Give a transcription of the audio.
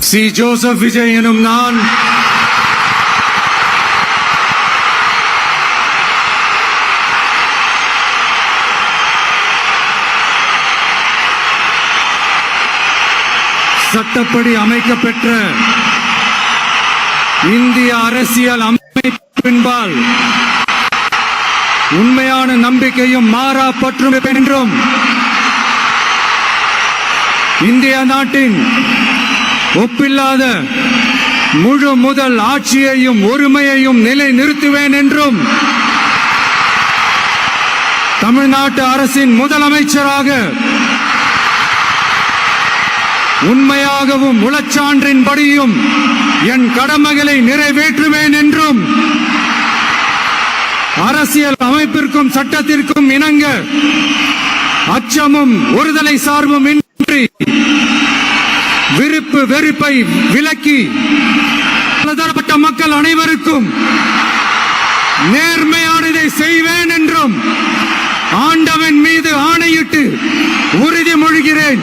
C. Joseph Vijay எனும் நான் சட்டப்படி அமைக்கப்பெற்ற இந்திய அரசியல் அமைப்பின்பால் உண்மையான நம்பிக்கையும் மாறா பற்றும் என்றும் இந்திய நாட்டின் ஒப்பில்லாத முழு முதல் ஆட்சியையும் ஒருமையையும் நிலை நிறுத்துவேன் என்றும் தமிழ்நாட்டு அரசின் முதலமைச்சராக உண்மையாகவும் உளச்சான்றின்படியும் என் கடமைகளை நிறைவேற்றுவேன் என்றும் அரசியல் அமைப்பிற்கும் சட்டத்திற்கும் இணங்க அச்சமும் ஒருதலை சார்பும் இன்றி விருப்பு வெறுப்பை விலக்கி பலதரப்பட்ட மக்கள் அனைவருக்கும் நேர்மையானதை செய்வேன் என்றும் ஆண்டவன் மீது ஆணையிட்டு உறுதிமொழிகிறேன்.